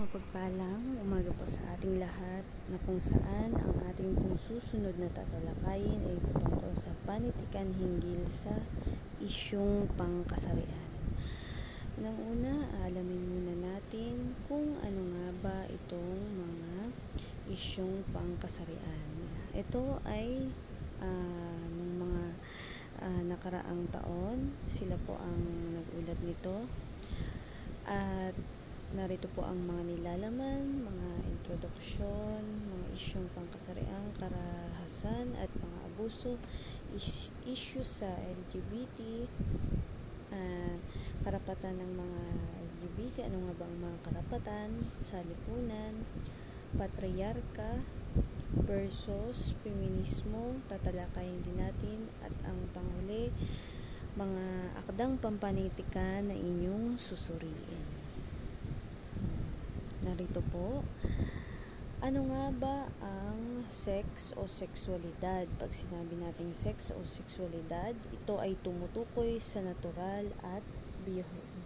Mapagpalang umaga po sa ating lahat na kung saan ang ating pong susunod na tatalakayin ay patungkol sa panitikan hinggil sa isyung pangkasarian. Unang-una, alamin muna natin kung ano nga ba itong mga isyung pangkasarian. Ito ay ng mga nakaraang taon, sila po ang nag-ulat nito at narito po ang mga nilalaman, mga introduksyon, mga isyong pangkasariang karahasan at mga abuso, issue sa LGBT, karapatan ng mga LGBT, ano nga ba ang mga karapatan sa lipunan, patriarka versus feminismo, tatalakayin din natin, at ang panghuli, mga akdang pampanitikan na inyong susuriin. Narito po, ano nga ba ang sex o sexualidad? Pag sinabi nating sex o sexualidad, ito ay tumutukoy sa natural at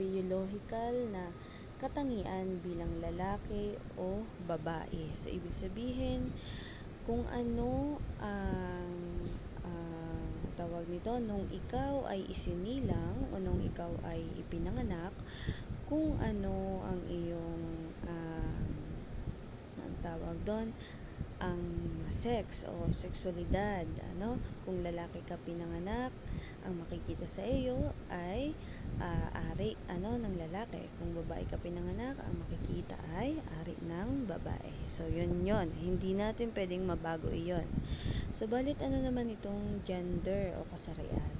biological na katangian bilang lalaki o babae. So, ibig sabihin, kung ano ang tawag nito, nung ikaw ay isinilang o nung ikaw ay ipinanganak, kung ano ang iyong ang tawag doon, ang sex o sexualidad, kung lalaki ka pinanganak, ang makikita sa iyo ay ari ng lalaki. Kung babae ka pinanganak, ang makikita ay ari ng babae. So yun, hindi natin pwedeng mabago iyon. Subalit naman itong gender o kasarian?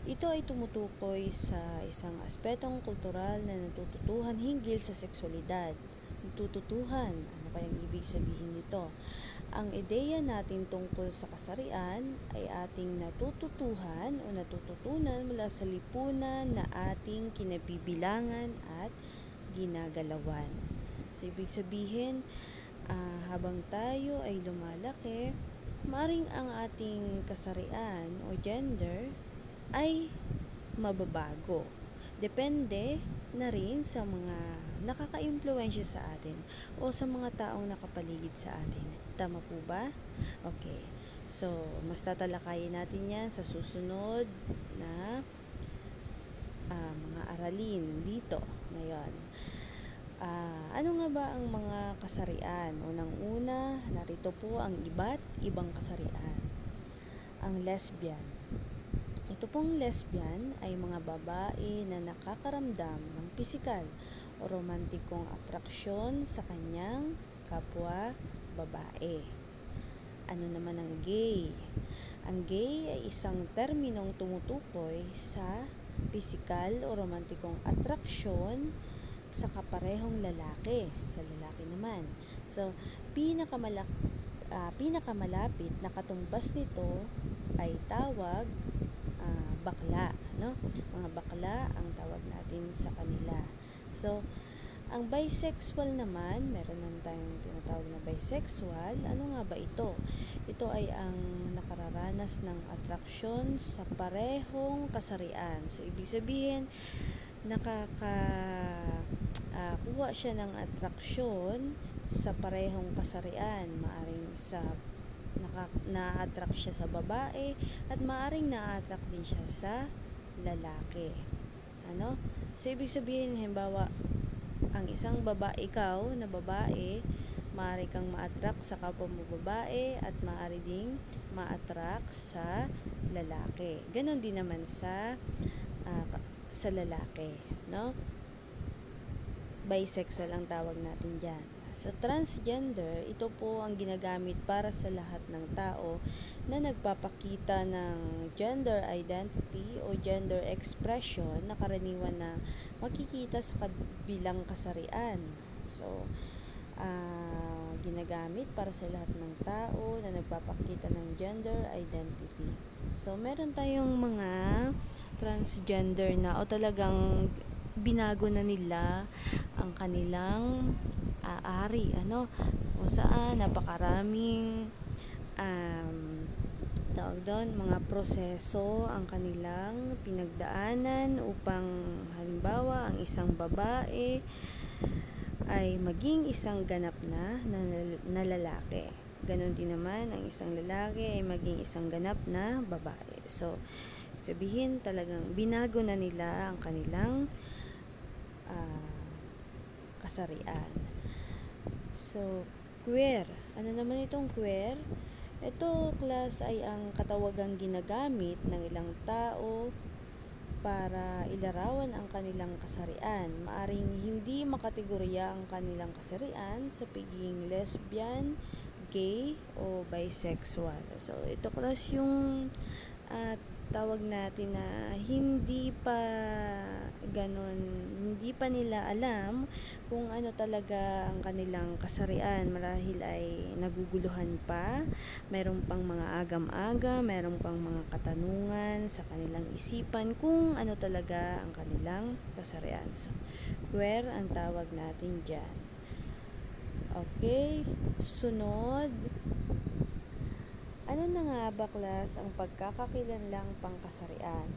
Ito ay tumutukoy sa isang aspetong kultural na natututuhan hinggil sa sexualidad. Natututuhan, ano kayang ibig sabihin nito? Ang ideya natin tungkol sa kasarian ay ating natututuhan o natututunan mula sa lipunan na ating kinabibilangan at ginagalawan. So, ibig sabihin, habang tayo ay lumalaki, maaring ang ating kasarian o gender ay mababago. Depende na rin sa mga nakaka-impluwensya sa atin o sa mga taong nakapaligid sa atin. Tama po ba? Okay. So, mas tatalakayin natin yan sa susunod na mga aralin dito ngayon. Ano nga ba ang mga kasarian? Unang-una, narito po ang iba't ibang kasarian. Ang lesbian. Ito pong lesbian ay mga babae na nakakaramdam ng pisikal o romantikong atraksyon sa kanyang kapwa babae. Ano naman ang gay? Ang gay ay isang terminong tumutukoy sa pisikal o romantikong atraksyon sa kaparehong lalaki, sa lalaki naman. So, pinakamalapit na katumbas nito ay tawag bakla, Mga bakla ang tawag natin sa kanila. So, ang bisexual naman, meron naman tayong tinatawag na bisexual. Ano nga ba ito? Ito ay ang nakararanas ng atraksyon sa parehong kasarian. So, ibig sabihin, kuha siya ng atraksyon sa parehong kasarian. Maaring na-attract siya sa babae at maaring na-attract din siya sa lalaki. So, ibig sabihin, halimbawa, ang isang ikaw na babae, maaari kang ma-attract sa kapwa mo babae at maaari ding ma-attract sa lalaki. Ganon din naman sa lalaki, Bisexual ang tawag natin dyan. Sa transgender, ito po ang ginagamit para sa lahat ng tao na nagpapakita ng gender identity o gender expression na karaniwan na makikita sa kabilang kasarian. So, ginagamit para sa lahat ng tao na nagpapakita ng gender identity. So, meron tayong mga transgender na o talagang binago na nila ang kanilang ari, kung saan napakaraming tawag doon, mga proseso ang kanilang pinagdaanan upang halimbawa ang isang babae ay maging isang ganap na lalaki. Ganon din naman ang isang lalaki ay maging isang ganap na babae. So, sabihin talagang binago na nila ang kanilang kasarian. So, queer. Ano naman itong queer? Ito, class, ay ang katawagang ginagamit ng ilang tao para ilarawan ang kanilang kasarian. Maaring hindi makategorya ang kanilang kasarian sa pagiging lesbian, gay, o bisexual. So, ito class yung tawag natin na hindi pa nila alam kung ano talaga ang kanilang kasarian. Marahil ay naguguluhan pa, mayroon pang mga agam-aga, mayroon pang mga katanungan sa kanilang isipan kung ano talaga ang kanilang kasarian. So, queer ang tawag natin dyan. Okay, sunod. Ano na nga ba, class, ang pagkakakilanlang pangkasarian?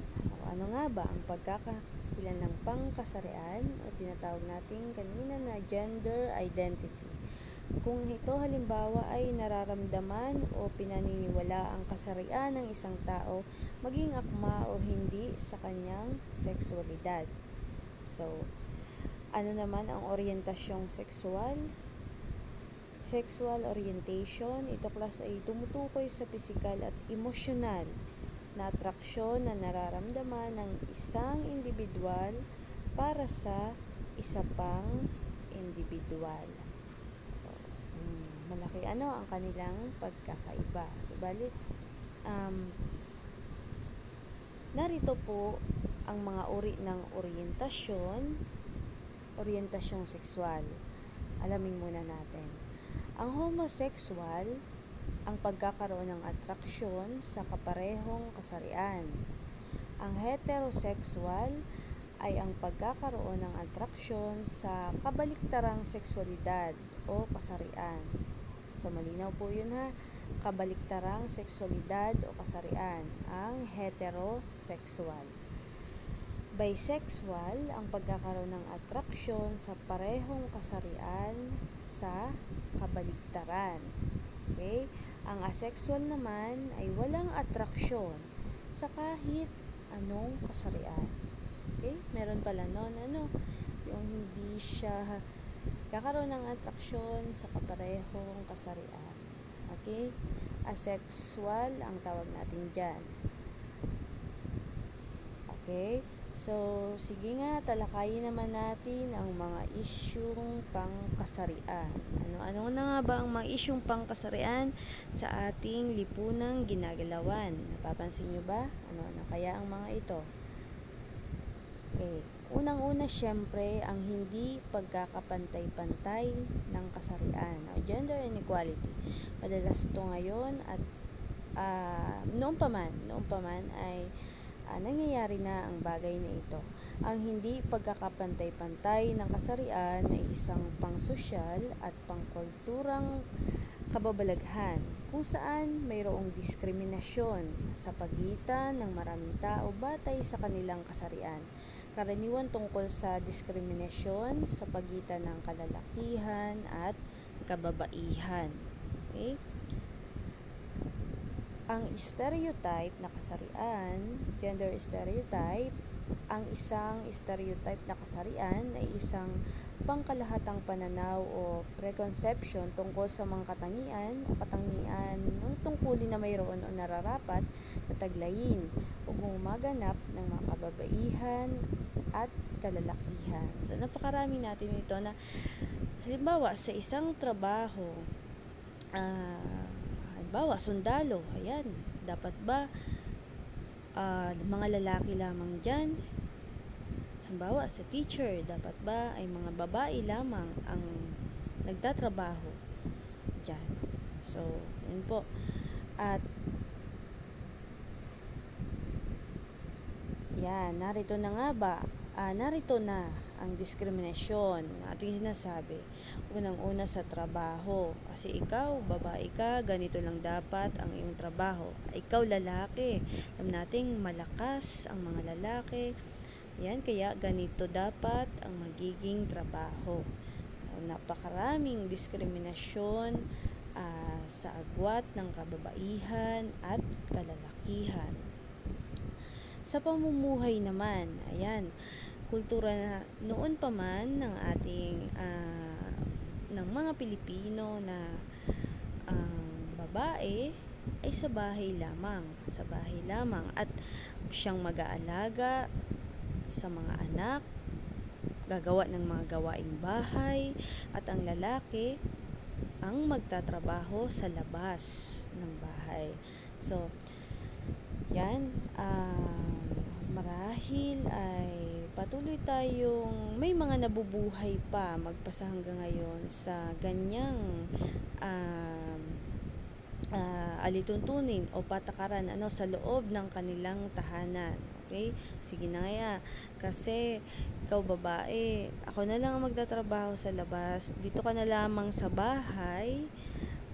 Ano nga ba ang pagkakakilanlang pangkasarian o tinatawag natin kanina na gender identity? Kung ito halimbawa ay nararamdaman o pinaniniwala ang kasarian ng isang tao, maging akma o hindi sa kanyang sexualidad. So, ano naman ang orientasyong sexual? Sexual orientation, ito class ay tumutukoy sa pisikal at emosyonal na atraksyon na nararamdaman ng isang individual para sa isa pang individual. So, malaki ang kanilang pagkakaiba. Subalit, narito po ang mga uri ng orientasyong sexual. Alamin muna natin. Ang homosexual, ang pagkakaroon ng atraksyon sa kaparehong kasarian. Ang heterosexual ay ang pagkakaroon ng atraksyon sa kabaliktarang sexualidad o kasarian. So, malinaw po yun ha. Kabaliktarang sexualidad o kasarian, ang heterosexual. Bisexual, ang pagkakaroon ng atraksyon sa parehong kasarian sa kabaliktaran. Okay? Ang asexual naman ay walang atraksyon sa kahit anong kasarian. Okay? Meron pala yung hindi siya kakaroon ng atraksyon sa kaparehong kasarian. Okay? Asexual ang tawag natin dyan. Okay? So, sige nga, talakayin naman natin ang mga isyung pangkasarian. Ano na nga ba ang mga isyung pangkasarian sa ating lipunang ginagalawan? Napapansin nyo ba? Ano kaya ang mga ito? Okay. Unang-una, syempre, ang hindi pagkakapantay-pantay ng kasarian o gender inequality. Madalas ito ngayon at noong pa man ay nangyayari na ang bagay na ito. Ang hindi pagkakapantay-pantay ng kasarian ay isang pangsosyal at pangkulturang kababalaghan kung saan mayroong diskriminasyon sa pagitan ng maraming tao batay sa kanilang kasarian. Karaniwan tungkol sa diskriminasyon sa pagitan ng kalalakihan at kababaihan. Okay? Ang stereotype na kasarian, gender stereotype, ang isang stereotype na kasarian ay isang pangkalahatang pananaw o preconception tungkol sa mga katangian ng tungkulin na mayroon o nararapat na taglayin o gumaganap ng mga kababaihan at kalalakihan. So, napakarami natin ito na halimbawa sa isang trabaho, halimbawa, sundalo, ayan, dapat ba mga lalaki lamang dyan? Halimbawa, sa teacher, dapat ba ay mga babae lamang ang nagtatrabaho dyan? So, yun po. At, yan, narito na ang diskriminasyon na ating sinasabi. Unang-una sa trabaho. Kasi ikaw, babae ka, ganito lang dapat ang iyong trabaho. Ikaw, lalaki. Alam nating malakas ang mga lalaki. Yan, kaya ganito dapat ang magiging trabaho. napakaraming diskriminasyon sa agwat ng kababaihan at kalalakihan. Sa pamumuhay naman, ayan, kultura na noon pa man ng ating ng mga Pilipino na ang babae ay sa bahay lamang at siyang mag-aalaga sa mga anak, gagawa ng mga gawaing bahay, at ang lalaki ang magtatrabaho sa labas ng bahay. So, yan, marahil ay patuloy tayong may mga nabubuhay pa magpasa hanggang ngayon sa ganyang alituntunin o patakaran sa loob ng kanilang tahanan. Okay? Sige na nga, kasi ikaw babae, ako na lang ang magtatrabaho sa labas, dito ka na lamang sa bahay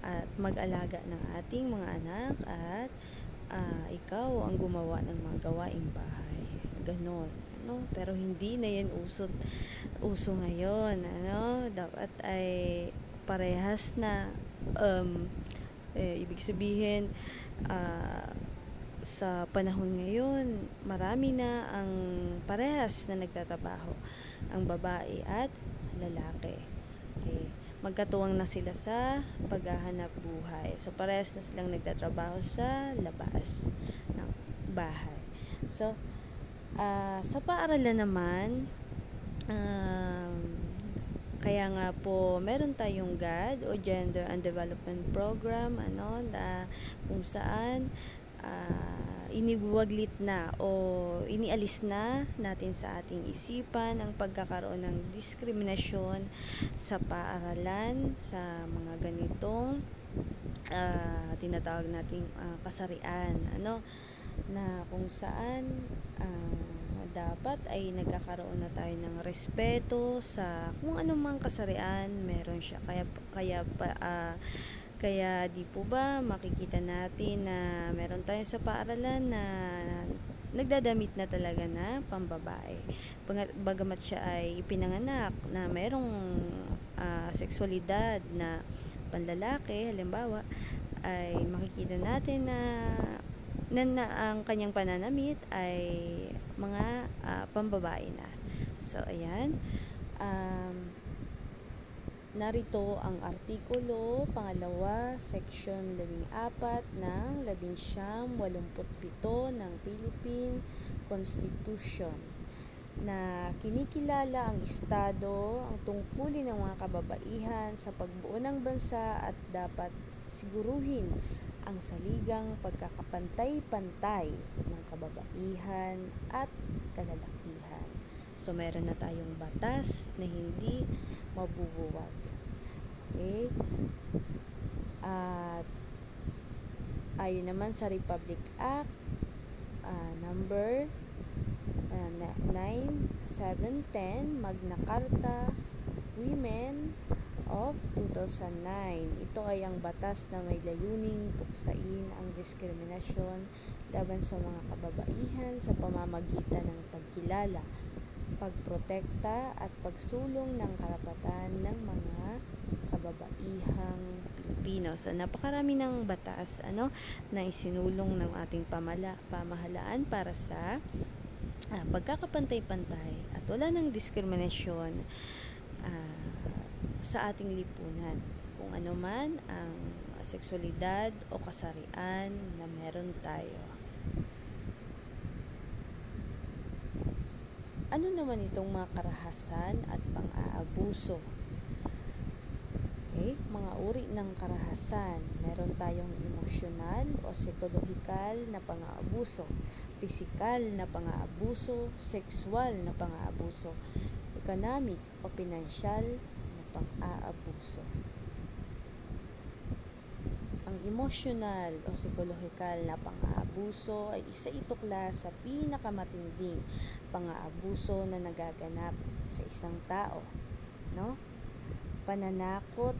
at mag-alaga ng ating mga anak at ikaw ang gumawa ng mga gawaing bahay. Ganon. Pero hindi na yan uso ngayon. Dapat ay parehas na. Ibig sabihin, sa panahon ngayon, marami na ang parehas na nagtatrabaho, ang babae at lalaki. Okay. Magkatuwang na sila sa paghahanap buhay. So, parehas na silang nagtatrabaho sa labas ng bahay. So, sa paaralan naman, kaya nga po meron tayong GAD o Gender and Development Program na kung saan iniwaglit na o inialis na natin sa ating isipan ang pagkakaroon ng diskriminasyon sa paaralan sa mga ganitong tinatawag nating kasarian na kung saan dapat ay nagkakaroon na tayo ng respeto sa kung anumang kasarian meron siya. Kaya di po ba makikita natin na meron tayo sa paaralan na nagdadamit na talaga na pambabae. Bagamat siya ay ipinanganak na merong sexualidad na panlalaki, halimbawa, ay makikita natin na ang kanyang pananamit ay mga pambabae na. So, ayan. Narito ang artikulo, pangalawa, section 14 ng 1987 ng Philippine Constitution na kinikilala ang Estado ang tungkulin ng mga kababaihan sa pagbuo ng bansa at dapat siguruhin ang saligang pagkakapantay-pantay ng kababaihan at kalalakihan. So, meron na tayong batas na hindi mabubuwag. Okay? At ayon naman sa Republic Act number 9710, Magna Carta Women of 2009. Ito ay ang batas na may layuning puksain ang diskriminasyon laban sa mga kababaihan sa pamamagitan ng pagkilala, pagprotekta at pagsulong ng karapatan ng mga kababaihang Pilipino. So, napakarami ng batas na isinulong ng ating pamahalaan para sa pagkakapantay-pantay at wala ng diskriminasyon sa ating lipunan, kung ano man ang sexualidad o kasarian na meron tayo. Ano naman itong mga karahasan at pang-aabuso? Okay? Mga uri ng karahasan. Meron tayong emosyonal o psikolohikal na pang-aabuso, pisikal na pang-aabuso, sexual na pang-aabuso, economic o pinansyal na pang-aabuso. Ang emosyonal o psikolohikal na pang-aabuso ay isa itukla sa pinakamatinding pang-aabuso na nagaganap sa isang tao, Pananakot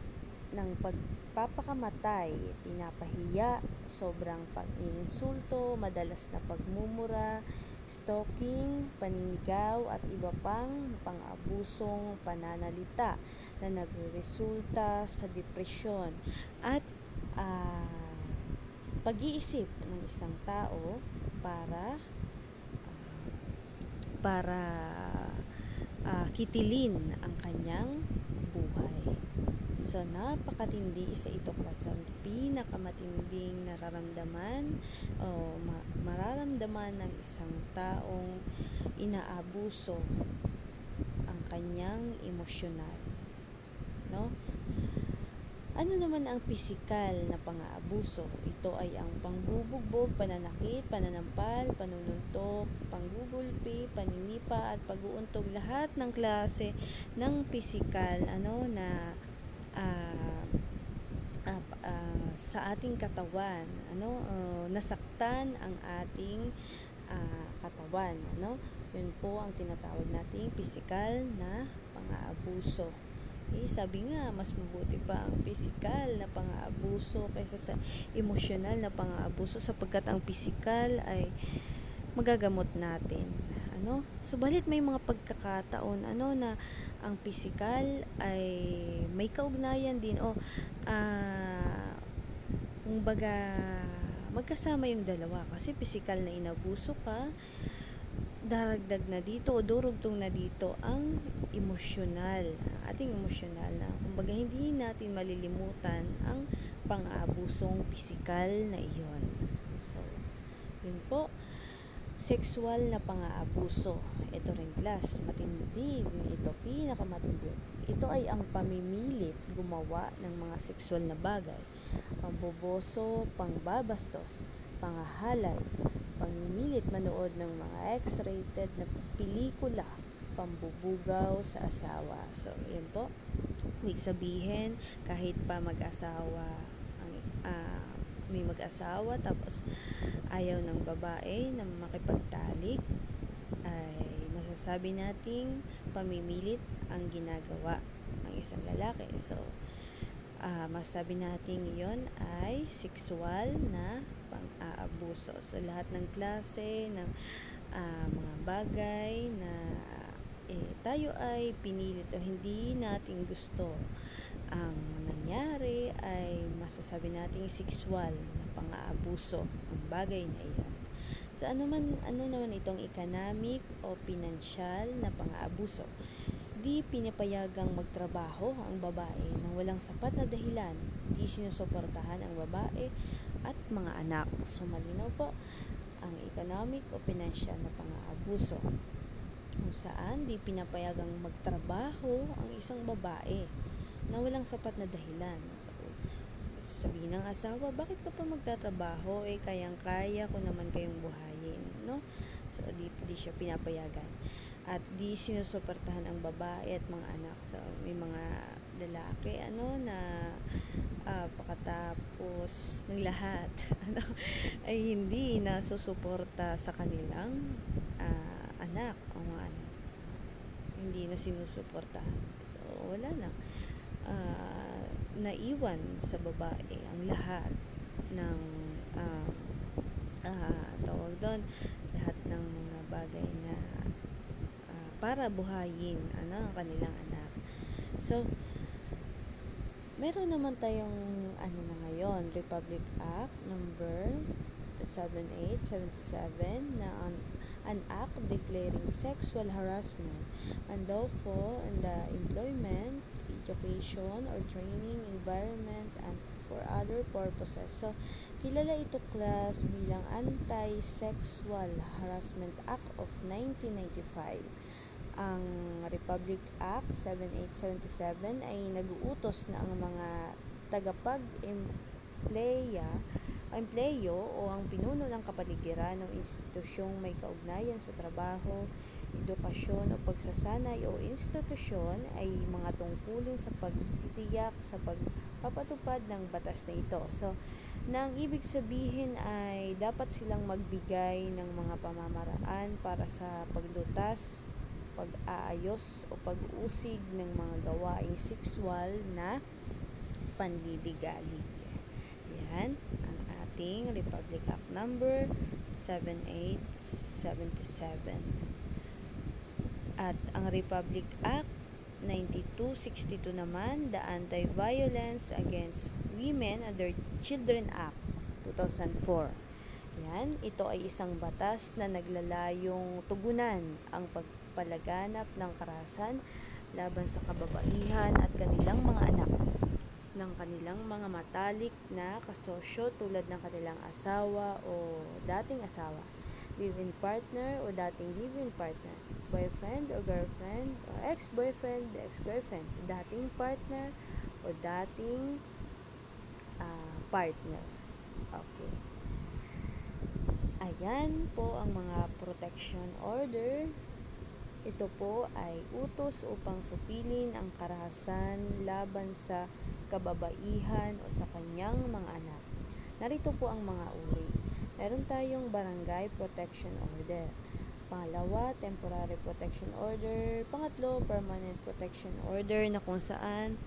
ng pagpapakamatay, pinapahiya, sobrang pag-iinsulto, madalas na pagmumura, stalking, paninigaw at iba pang pang-abusong pananalita na nagresulta sa depresyon at pag-iisip ng isang tao para para kitilin ang kanyang buhay. So, napakatindi, isa ito sa pinakamatinding nararamdaman o mararamdaman ng isang taong inaabuso ang kanyang emosyonal, no? Ano naman ang pisikal na pang-aabuso? Ito ay ang pangbubugbog, pananakit, pananampal, panununtok, panggugulpi, paninipa at pag-uuntog, lahat ng klase ng pisikal na sa ating katawan, nasaktan ang ating katawan, yun po ang tinatawag nating pisikal na pang-aabuso. Sabi nga, mas mabuti pa ang pisikal na pang-aabuso kaysa sa emosyonal na pang-aabuso, sapagkat ang pisikal ay magagamot natin. Subalit may mga pagkakataon na ang pisikal ay may kaugnayan din kumbaga magkasama yung dalawa, kasi pisikal na inabuso ka, daragdag na dito o durugtong na dito ang emosyonal, ating emosyonal na kumbaga hindi natin malilimutan ang pang-aabusong pisikal na iyon. So, yun po, sexual na pang-aabuso. Ito rin class, matindi din ito, pinakamatindi. Ito ay ang pamimilit gumawa ng mga sexual na bagay, pamboboso, pangbabastos, pangahalay, pamimilit manood ng mga X-rated na pelikula, pambubugaw sa asawa. So, yan po. Ibig sabihin, kahit pa may mag-asawa tapos ayaw ng babae na makipagtalik, ay masasabi nating pamimilit ang ginagawa ng isang lalaki. So, masasabi natin yon ay sexual na pang-aabuso. So, lahat ng klase ng mga bagay na tayo ay pinilit o hindi natin gusto ang nangyari, ay masasabi natin sexual na pang-aabuso ang bagay na iyon. So, ano naman itong economic o pinansyal na pang-aabuso? Di pinapayagang magtrabaho ang babae nang walang sapat na dahilan. Di sinusuportahan ang babae at mga anak. So, malinaw po ang economic o pinansyal na pang-aabuso, kung saan di pinapayagang magtrabaho ang isang babae na walang sapat na dahilan. So, sabihin ng asawa, bakit ka pa magtatrabaho? Kayang-kaya ko naman kayong buhayin, no? So, di siya pinapayagan. At di sinusuportahan ang babae at mga anak. So, may mga lalaki na pagkatapos ng lahat ay hindi nasusuporta sa kanilang anak o mga anak. Hindi na sinusuportahan. So, wala na. Naiwan sa babae ang lahat ng tawag doon, lahat ng mga bagay na para buhayin ang kanilang anak. So, meron naman tayong na ngayon, Republic Act number 7877 na an act declaring sexual harassment unlawful in the employment, education, or training environment and for other purposes. So, kilala ito class bilang Anti-Sexual Harassment Act of 1995. Ang Republic Act 7877 ay nag-uutos na ang mga empleyo o ang pinuno ng kapaligiran ng institusyong may kaugnayan sa trabaho, edukasyon o pagsasanay o institusyon ay mga tungkulin sa pagtitiyak sa pagpapatupad ng batas na ito. So, ang ibig sabihin ay dapat silang magbigay ng mga pamamaraan para sa paglutas, pag-aayos o pag-usig ng mga gawaing sexual na panliligalig. Yan ang ating Republic Act number 7877. At ang Republic Act 9262 naman, the Anti-Violence Against Women and Their Children Act of 2004. Yan, ito ay isang batas na naglalayong tugunan ang pagpalaganap ng karahasan laban sa kababaihan at kanilang mga anak ng kanilang mga matalik na kasosyo tulad ng kanilang asawa o dating asawa, live-in partner o dating live-in partner, boyfriend o girlfriend o ex-boyfriend, ex-girlfriend, dating partner o dating partner. Okay. Ayan po ang mga protection order. Ito po ay utos upang supilin ang karahasan laban sa kababaihan o sa kanyang mga anak. Narito po ang mga uri. Meron tayong Barangay Protection Order. Pangalawa, Temporary Protection Order. Pangatlo, Permanent Protection Order na kung saan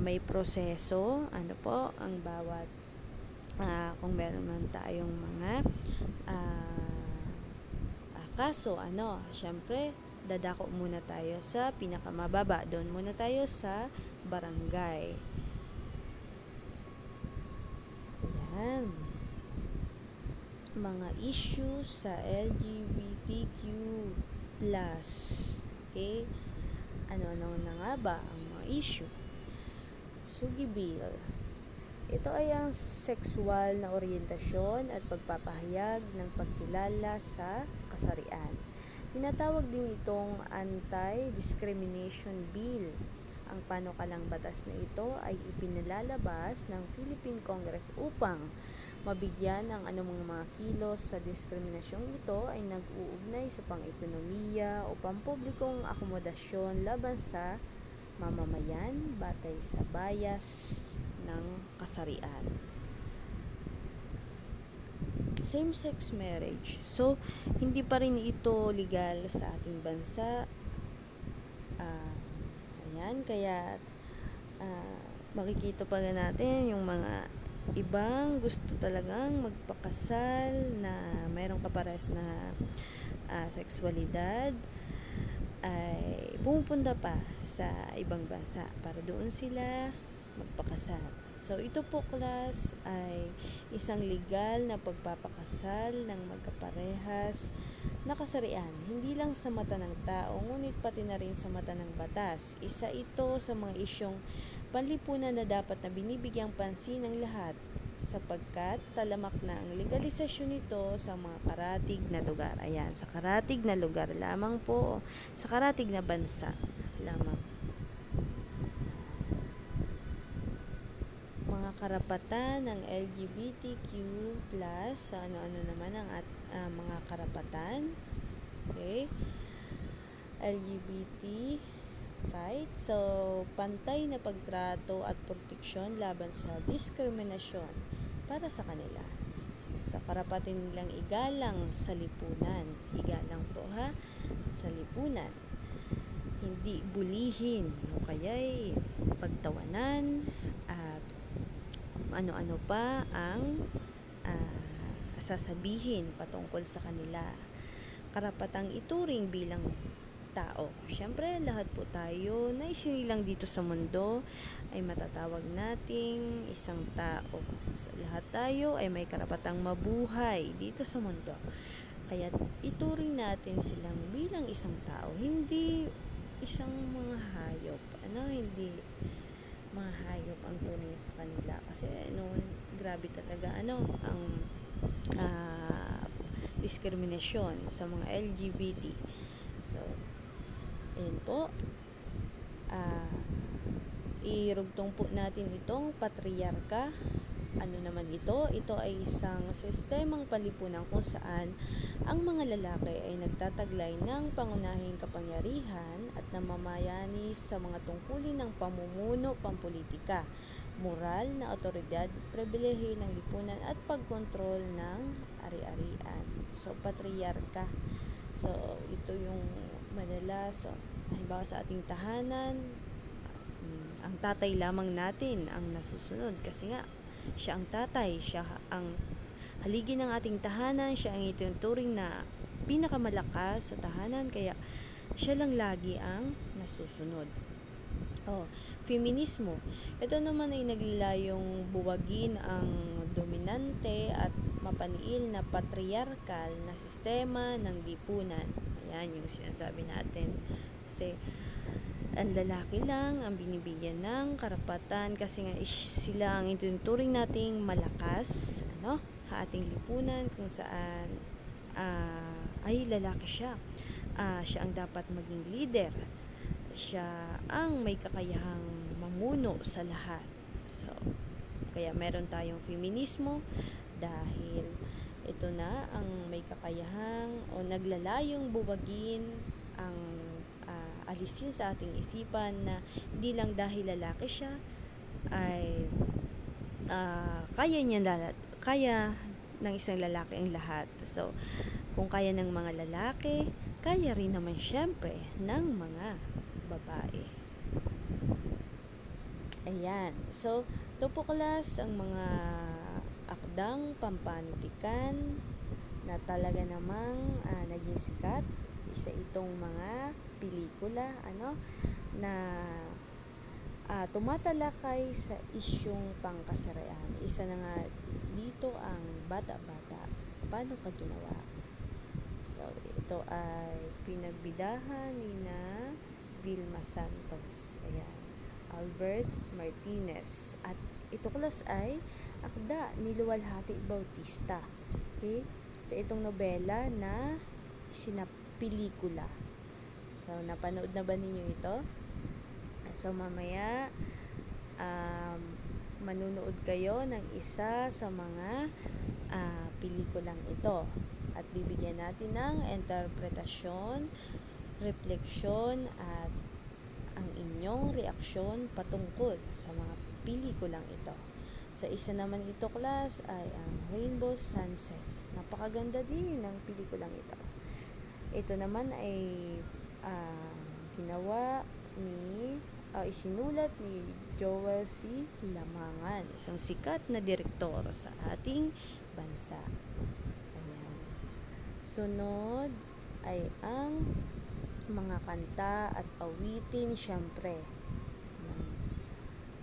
may proseso. Ano po, ang bawat kung meron man tayong mga kaso, syempre, dadako muna tayo sa pinakamababa. Doon muna tayo sa barangay. Ayan. Mga issues sa LGBTQ+. Okay? Ano-ano na nga ba ang mga issue? Sugi Bill. Ito ay ang sexual na oryentasyon at pagpapahayag ng pagkilala sa kasarian. Tinatawag din itong Anti-Discrimination Bill. Ang panukalang batas na ito ay ipinilalabas ng Philippine Congress upang mabigyan ng anumang mga kilos sa diskriminasyong ito ay nag-uugnay sa pang-ekonomiya o pampublikong akomodasyon laban sa mamamayan batay sa bias ng kasarian. Same-sex marriage. So, hindi pa rin ito legal sa ating bansa. Ayan, kaya makikita pa rin natin yung mga ibang gusto talagang magpakasal na mayroong kapares na sexualidad ay pumupunta pa sa ibang bansa para doon sila magpakasal. So, ito po class ay isang legal na pagpapakasal ng magkaparehas na kasarian. Hindi lang sa mata ng tao, ngunit pati na rin sa mata ng batas. Isa ito sa mga isyong panlipunan na dapat na binibigyang pansin ng lahat sapagkat talamak na ang legalisasyon nito sa mga karatig na lugar. Ayan, sa karatig na lugar lamang po, sa karatig na bansa lamang. Mga karapatan ng LGBTQ+, ano-ano naman ang mga karapatan. Okay? LGBT rights. So, pantay na pagtrato at proteksyon laban sa diskriminasyon para sa kanila. Sa karapatan nilang igalang sa lipunan. Igalang po sa lipunan. Hindi bulihin o kaya'y pagtawanan at kung ano-ano pa ang sasabihin patungkol sa kanila. Karapatang ituring bilang tao. Siyempre, lahat po tayo na isinilang dito sa mundo ay matatawag nating isang tao. So, lahat tayo ay may karapatang mabuhay dito sa mundo. Kaya ituring natin silang bilang isang tao, hindi isang mga hayop. Hindi mga hayop ang tunay sa kanila. Kasi grabe talaga ang diskriminasyon sa mga LGBT. So, ayan po. Irugtong po natin itong patriarka. Ano naman ito? Ito ay isang sistemang panlipunan kung saan ang mga lalaki ay nagtataglay ng pangunahing kapangyarihan at namamayani sa mga tungkulin ng pamumuno, pampolitika, moral na otoridad, pribilehiyo ng lipunan at pagkontrol ng ari-arian. So, patriarka. So, ito yung madalas, halimbawa sa ating tahanan, ang tatay lamang natin ang nasusunod kasi nga Siya ang tatay, siya ang haligi ng ating tahanan, siya ang itinuturing na pinakamalakas sa tahanan, kaya siya lang lagi ang nasusunod. Feminismo. Ito naman ay naglalayong buwagin ang dominante at mapaniil na patriarkal na sistema ng lipunan. Ayan yung sinasabi natin. Kasi ang lalaki lang ang binibigyan ng karapatan kasi nga sila ang ituturing nating malakas sa ating lipunan, kung saan ay lalaki siya. Siya ang dapat maging leader. Siya ang may kakayahang mamuno sa lahat. So, kaya meron tayong feminismo dahil ito na ang may kakayahang o naglalayong buwagin ang alisin sa ating isipan na hindi lang dahil lalaki siya ay kaya ng isang lalaki ang lahat. So, kung kaya ng mga lalaki, kaya rin naman syempre ng mga babae. Ayan. So, ito po class ang mga akdang pampanitikan na talaga namang naging sikat. Isa itong mga pelikula na tumatalakay sa isyung pangkasarian. Isa na nga dito ang Bata-Bata. Paano ka ginawa? So, ito ay pinagbidahan ni na Vilma Santos. Ayan. Albert Martinez. At ito class ay akda ni Luwalhati Bautista. Okay? Sa itong nobela na sinapelikula. So, napanood na ba ninyo ito? So, mamaya manunood kayo ng isa sa mga pelikulang ito. At bibigyan natin ng interpretasyon, refleksyon, at ang inyong reaksyon patungkol sa mga pelikulang ito. Sa isa naman ito class ay ang Rainbow Sunset. Napakaganda din ng pelikulang ito. Ito naman ay isinulat ni Joel C. Lamangan, isang sikat na direktor sa ating bansa. Ayan. Sunod ay ang mga kanta at awitin, syempre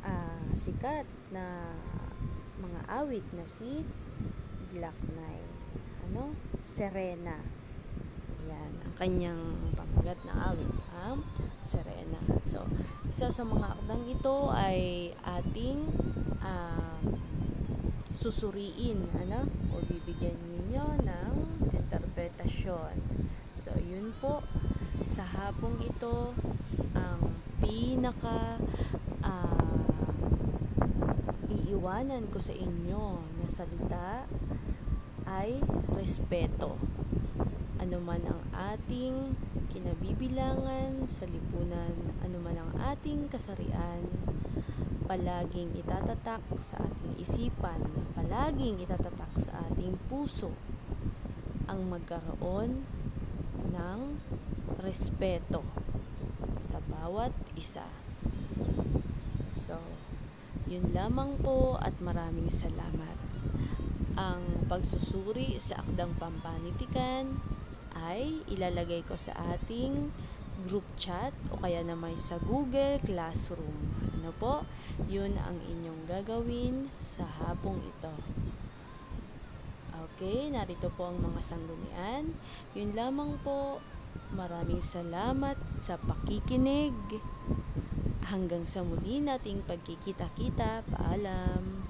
ng sikat na mga awit na si Glock 9. Serena. Ayan, ang kanyang pamagat na awit, Serena. So, isa sa mga akdang ito ay ating susuriin, o bibigyan ninyo ng interpretasyon. So, yun po, sa hapong ito, ang pinaka iiwanan ko sa inyo na salita ay respeto. Anuman ang ating kinabibilangan sa lipunan, anuman ang ating kasarian, palaging itatatak sa ating isipan, palaging itatatak sa ating puso ang magkaroon ng respeto sa bawat isa. So, yun lamang po at maraming salamat. Ang pagsusuri sa akdang pampanitikan ay ilalagay ko sa ating group chat o kaya naman sa Google Classroom. Yun ang inyong gagawin sa hapong ito. Okay, narito po ang mga sanggunian. Yun lamang po. Maraming salamat sa pakikinig. Hanggang sa muli nating pagkikita-kita. Paalam.